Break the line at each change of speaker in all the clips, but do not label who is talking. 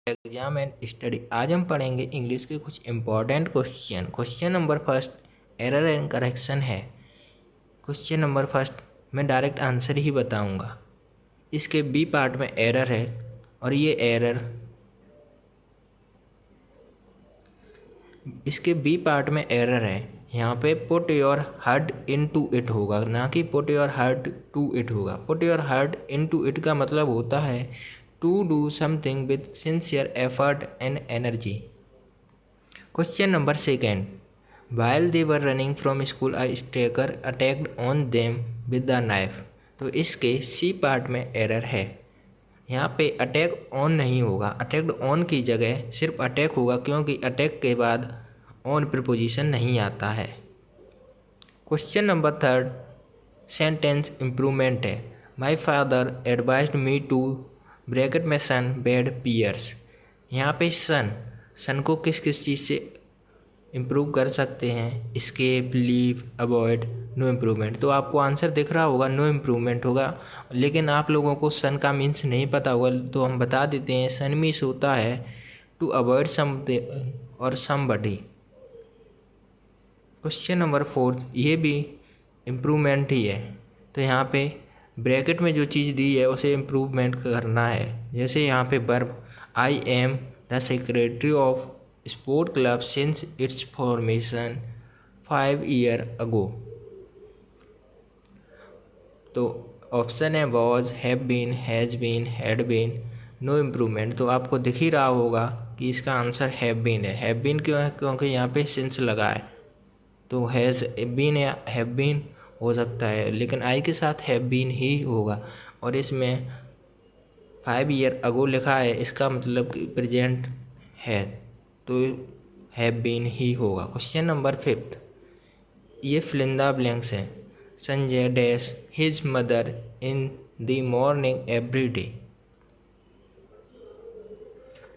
Exam and study. आज हम पढ़ेंगे इंग्लिश के कुछ important question. Question number first error and correction है। क्वेश्चन नंबर फर्स्ट मैं डायरेक्ट आंसर ही बताऊंगा। इसके बी पार्ट में एरर है और ये एरर इसके बी पार्ट में एरर है। यहाँ पे put your heart into it होगा, ना कि put your heart to it होगा। Put your heart into it का मतलब होता है to do something with sincere effort and energy. Question number second while they were running from school a stalker attacked on them with the knife. तो इसके C part में error है। यहाँ पे अटैक ऑन नहीं होगा, अटैक्ड ऑन की जगह सिर्फ अटैक होगा, क्योंकि अटैक के बाद ऑन प्रीपोजिशन नहीं आता है। Question number third sentence improvement है। My father advised me to bracket में सन बेड पियर्स। यहाँ पे सन को किस किस चीज़ से इम्प्रूव कर सकते हैं? Escape, leave, avoid, no improvement. तो आपको आंसर दिख रहा होगा नो इम्प्रूवमेंट होगा, लेकिन आप लोगों को सन का मीन्स नहीं पता होगा, तो हम बता देते हैं। सन मीन्स होता है टू अवॉइड समथिंग और समबडी। क्वेश्चन नंबर फोर्थ ये भी इम्प्रूवमेंट ही है। तो यहाँ पे ब्रैकेट में जो चीज़ दी है उसे इम्प्रूवमेंट करना है। जैसे यहाँ पे verb I am the secretary of sport club since its formation 5 year ago. तो ऑप्शन है was, have been, has been, had been, no improvement. तो आपको दिख ही रहा होगा कि इसका आंसर हैव बीन है। हैव बीन क्यों है? क्योंकि यहाँ पे सिंस लगा है। तो हैज़ बीन या हैव बीन हो सकता है, लेकिन आई के साथ हैव बीन ही होगा। और इसमें 5 ईयर अगो लिखा है, इसका मतलब कि प्रेजेंट है, तो हैव बीन ही होगा। क्वेश्चन नंबर फिफ्थ ये फिलिंदा ब्लैंक्स है। Sanjay dash his mother in the morning every day.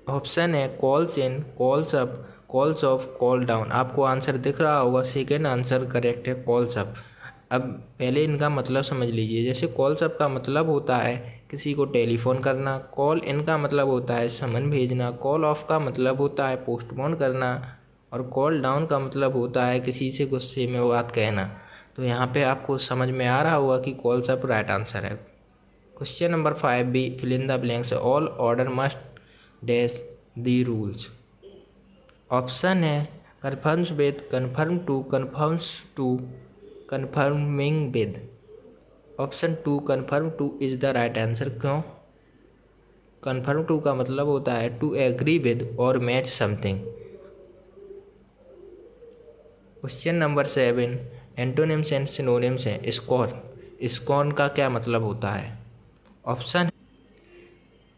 Option है calls in, calls up, calls off, call down. आपको आंसर दिख रहा होगा, सेकेंड आंसर करेक्ट है, कॉल्स अप। अब पहले इनका मतलब समझ लीजिए। जैसे कॉल्स अप का मतलब होता है किसी को टेलीफोन करना, कॉल इन का मतलब होता है समन भेजना, कॉल ऑफ का मतलब होता है पोस्टपोन करना, और कॉल डाउन का मतलब होता है किसी से गुस्से में बात कहना। तो यहाँ पे आपको समझ में आ रहा होगा कि कॉल्स अप राइट आंसर है। Question number 5 B fill in the blanks. All order must dash the rules. Option है confirms with, confirm to, confirms to, confirming with. Option 2 confirm to is the right answer. क्यों? Confirm to का मतलब होता है to agree with और match something. Question number 7 antonyms and synonyms है। Scorn, scorn का क्या मतलब होता है?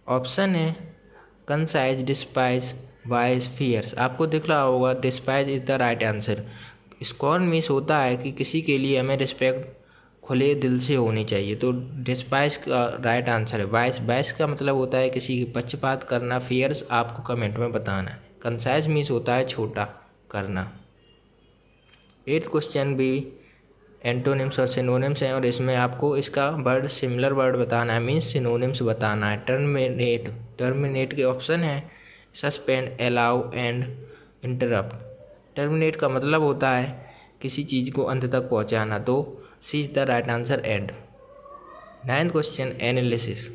ऑप्शन है कंसाइज, डिस्पाइज, वाइज, फियर्स। आपको दिख रहा होगा despise is the right answer. Scorn means होता है कि किसी के लिए हमें रिस्पेक्ट खुले दिल से होनी चाहिए, तो डिस्पाइज का राइट आंसर है। वाइस का मतलब होता है किसी की पक्षपात करना। फियर्स आपको कमेंट में बताना है। कंसाइज मीन्स होता है छोटा करना। 8th क्वेश्चन भी एंटोनिम्स और सिनोनिम्स हैं, और इसमें आपको इसका वर्ड सिमिलर वर्ड बताना है, मीन्स सिनोनिम्स बताना है। टर्मिनेट, टर्मिनेट के ऑप्शन है suspend, allow and interrupt. Terminate का मतलब होता है किसी चीज़ को अंत तक पहुंचाना, तो C is the right answer, and. 9th question analysis.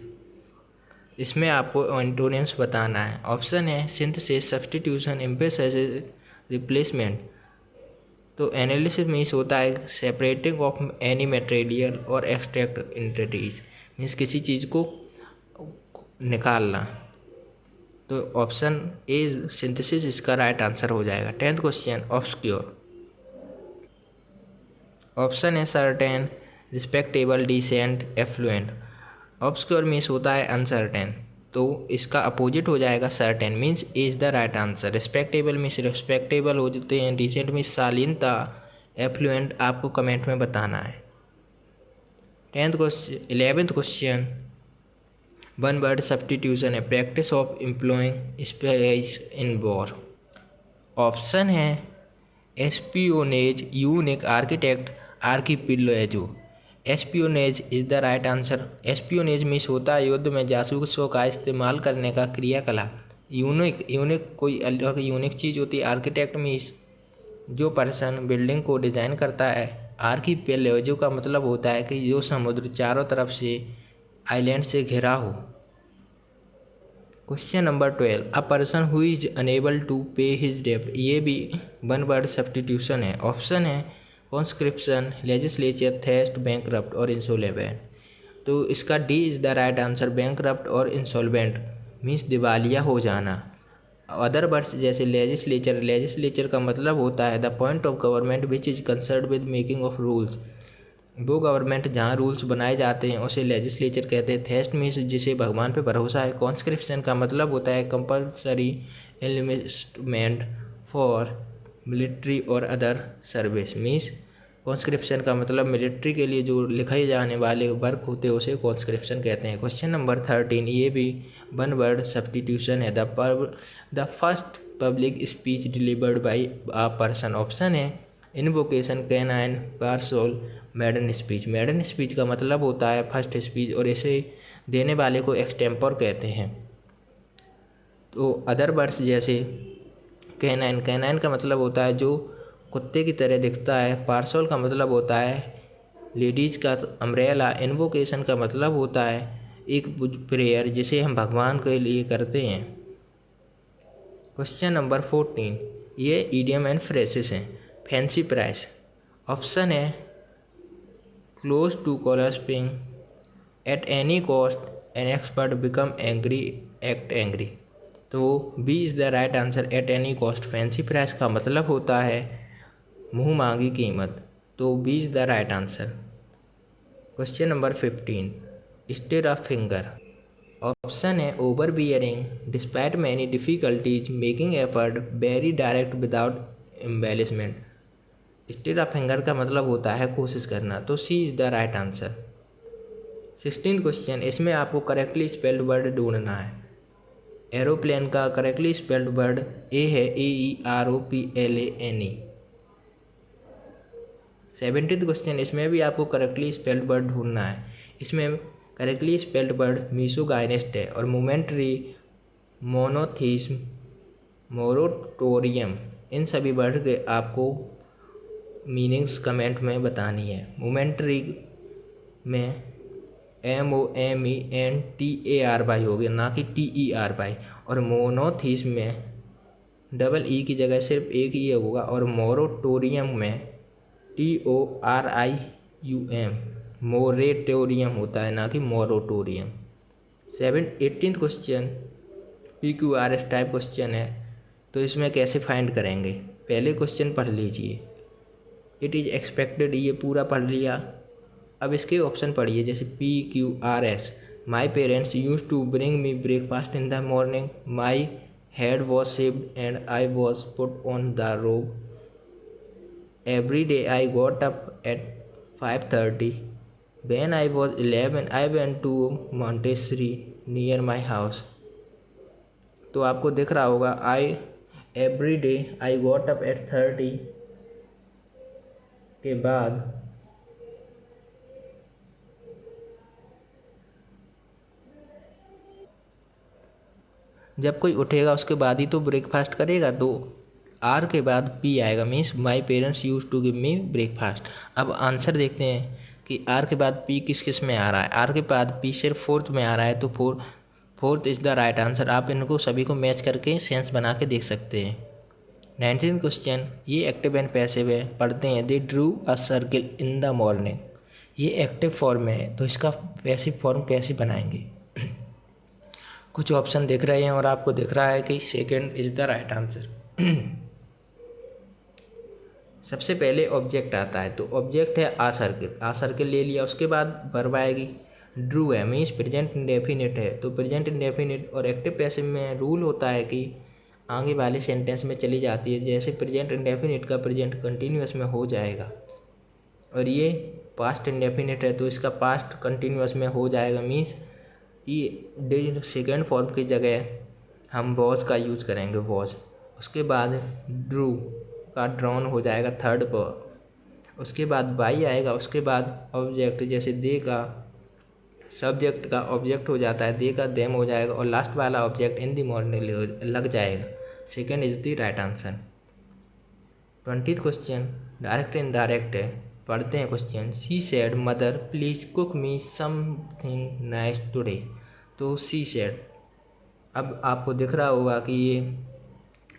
इसमें आपको एंटोनिम्स बताना है। ऑप्शन है सिंथेसिस, सब्स्टिट्यूशन, एम्फेसिस, रिप्लेसमेंट। तो एनालिसिस मीन्स होता है सेपरेटिंग ऑफ एनी मटेरियल और एक्सट्रैक्ट एंटिटीज, मीन्स किसी चीज़ को निकालना। तो ऑप्शन ए सिंथेसिस इसका राइट आंसर हो जाएगा। 10th question obscure. ऑप्शन है certain, respectable, decent, affluent. Obscure means होता है अनसर्टेन, तो इसका अपोजिट हो जाएगा certain, means is the right answer. Respectable means respectable हो जाते हैं, डिसेंट मीन्स शालीनता, एफ्लुएंट आपको कमेंट में बताना है। 11th question one word substitution है। Practice of employing spies in war. Option है espionage, unique, architect, archipelago. Espionage is the right answer. Espionage means होता है युद्ध में जासूसों का इस्तेमाल करने का क्रियाकलाप। यूनिक कोई अलग यूनिक चीज़ होती है। आर्किटेक्ट मीन्स जो पर्सन बिल्डिंग को डिज़ाइन करता है। आर्किपेलागो का मतलब होता है कि जो समुद्र चारों तरफ से आइलैंड से घिरा हो। Question number 12, a person who is unable to pay his डेब्ट। ये भी वन वर्ड सब्स्टिट्यूशन है। ऑप्शन है कॉन्स्क्रिप्शन, लेजिस्लेचर, थेस्ट, बैंकरप्ट और इंसॉल्वेंट। तो इसका D is the right answer. Bankrupt और इंसॉल्वेंट मीन्स दिवालिया हो जाना। अदर वर्ड्स जैसे लेजिस्लेचर का मतलब होता है the point of government which is concern with making of rules. वो गवर्नमेंट जहाँ रूल्स बनाए जाते हैं उसे लेजिस्लेचर कहते हैं। थेस्ट मीन्स जिसे भगवान पे भरोसा है। कॉन्स्क्रिप्शन का मतलब होता है कंपल्सरी एनलिस्टमेंट फॉर मिलिट्री और अदर सर्विस। मीन्स कॉन्स्क्रिप्शन का मतलब मिलिट्री के लिए जो लिखाए जाने वाले वर्क होते हैं उसे कॉन्स्क्रिप्शन कहते हैं। क्वेश्चन नंबर 13, ये भी वन वर्ड सब्स्टिट्यूशन है। The first public speech delivered by a person. Option है invocation, canine, parasol, maiden speech. Maiden speech का मतलब होता है फर्स्ट स्पीच और इसे देने वाले को एक्सटेम्पर कहते हैं। तो अदर वर्ड्स जैसे कैनाइन का मतलब होता है जो कुत्ते की तरह दिखता है। पार्सोल का मतलब होता है लेडीज का अम्ब्रेला। इनवोकेशन का मतलब होता है एक प्रेयर जिसे हम भगवान के लिए करते हैं। क्वेश्चन नंबर 14, ये इडियम एंड फ्रेजेस हैं। Fancy price. ऑप्शन है close to collapsing, at any cost, an expert, become angry, act angry. तो B is the right answer, at any cost. Fancy price का मतलब होता है मुँह मांगी कीमत। तो B is the right answer. Question number 15, state of finger. Option है overbearing, despite many difficulties, making effort, very direct without embellishment. State of finger का मतलब होता है कोशिश करना। तो C is the right answer. 16 question, इसमें आपको करेक्टली स्पेल्ड वर्ड ढूंढना है। एरोप्लेन का करेक्टली स्पेल्ड वर्ड ए है AEROPLANE। 17th क्वेश्चन, इसमें भी आपको करेक्टली स्पेल्ड वर्ड ढूंढना है। इसमें करेक्टली स्पेल्ड वर्ड मिसोगाइनिस्ट है और मोमेंट्री, मोनोथिस्म, मोरोटोरियम, इन सभी वर्ड के आपको मीनिंग्स कमेंट में बतानी है। मोमेंट्री में MOMENTARY हो गया, ना कि TERY। और मोनोथिस्म में डबल ई की जगह सिर्फ एक ही होगा। और मोरोटोरियम में TORIUM, मोरेटोरियम होता है, ना कि मोरोटोरियम। 18th question PQRS type question है। तो इसमें कैसे फाइंड करेंगे, पहले क्वेश्चन पढ़ लीजिए। इट इज़ एक्सपेक्टेड, ये पूरा पढ़ लिया। अब इसके ऑप्शन पढ़िए, जैसे PQRS। My parents use to bring me breakfast in the morning, my head was shaved and I was put on the robe, every day I got up at 5:30, when I was 11 I went to Montessori near my house. तो आपको दिख रहा होगा every day I got up at 30 के बाद जब कोई उठेगा उसके बाद ही तो ब्रेकफास्ट करेगा। तो आर के बाद पी आएगा, means my parents use to give me breakfast. अब आंसर देखते हैं कि आर के बाद पी किस किस में आ रहा है। आर के बाद पी सिर्फ फोर्थ में आ रहा है, तो fourth is the right answer. आप इनको सभी को मैच करके सेंस बना के देख सकते हैं। 19th क्वेश्चन, ये एक्टिव एंड पैसिव है, पढ़ते हैं। दे drew a circle in the morning, ये एक्टिव फॉर्म में है, तो इसका पैसिव फॉर्म कैसे बनाएंगे। कुछ ऑप्शन दिख रहे हैं और आपको दिख रहा है कि second is the right answer. सबसे पहले ऑब्जेक्ट आता है, तो ऑब्जेक्ट है आ सर्किल। आ सर्किल ले लिया, उसके बाद वर्ब आएगी। ड्रू है मीन्स प्रेजेंट इंडेफिनिट है, तो प्रेजेंट इंडेफिनिट और एक्टिव पैसिव में रूल होता है कि आगे वाले सेंटेंस में चली जाती है। जैसे प्रेजेंट इंडेफिनिट का प्रेजेंट कंटिन्यूअस में हो जाएगा, और ये पास्ट इंडेफिनिट है तो इसका पास्ट कंटिन्यूअस में हो जाएगा। मीन्स ये सेकेंड फॉर्म की जगह हम वॉज का यूज करेंगे, वॉज। उसके बाद ड्रू का ड्रॉन हो जाएगा थर्ड पर। उसके बाद बाई आएगा, उसके बाद ऑब्जेक्ट जैसे दे का सब्जेक्ट का ऑब्जेक्ट हो जाता है, दे का देम हो जाएगा और लास्ट वाला ऑब्जेक्ट इन दी मॉर्निंग लग जाएगा। Second is the right answer. 20th question direct indirect है, पढ़ते हैं question. She said mother please cook me something nice today. तो शी सेड, अब आपको दिख रहा होगा कि ये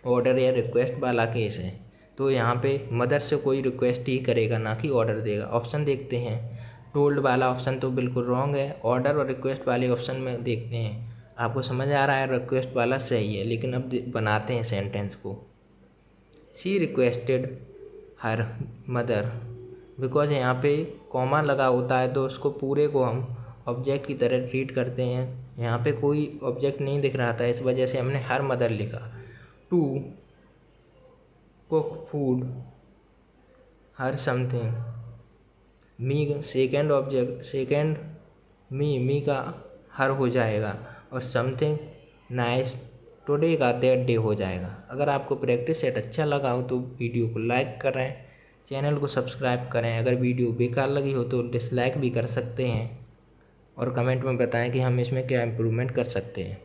ऑर्डर या रिक्वेस्ट वाला केस है, तो यहाँ पे मदर से कोई रिक्वेस्ट ही करेगा, ना कि ऑर्डर देगा। ऑप्शन देखते हैं। टोल्ड वाला ऑप्शन तो बिल्कुल रॉन्ग है। ऑर्डर और रिक्वेस्ट वाले ऑप्शन में देखते हैं। आपको समझ आ रहा है रिक्वेस्ट वाला सही है, लेकिन अब बनाते हैं सेंटेंस को। She requested her mother, because यहाँ पे कॉमा लगा होता है तो उसको पूरे को हम ऑब्जेक्ट की तरह ट्रीट करते हैं। यहाँ पे कोई ऑब्जेक्ट नहीं दिख रहा था, इस वजह से हमने हर मदर लिखा। To cook food her something, me second object, second me का हर हो जाएगा और समथिंग नाइस टुडे का दैट डे हो जाएगा। अगर आपको प्रैक्टिस सेट अच्छा लगा हो तो वीडियो को लाइक करें, चैनल को सब्सक्राइब करें। अगर वीडियो बेकार लगी हो तो डिसलाइक भी कर सकते हैं और कमेंट में बताएं कि हम इसमें क्या इम्प्रूवमेंट कर सकते हैं।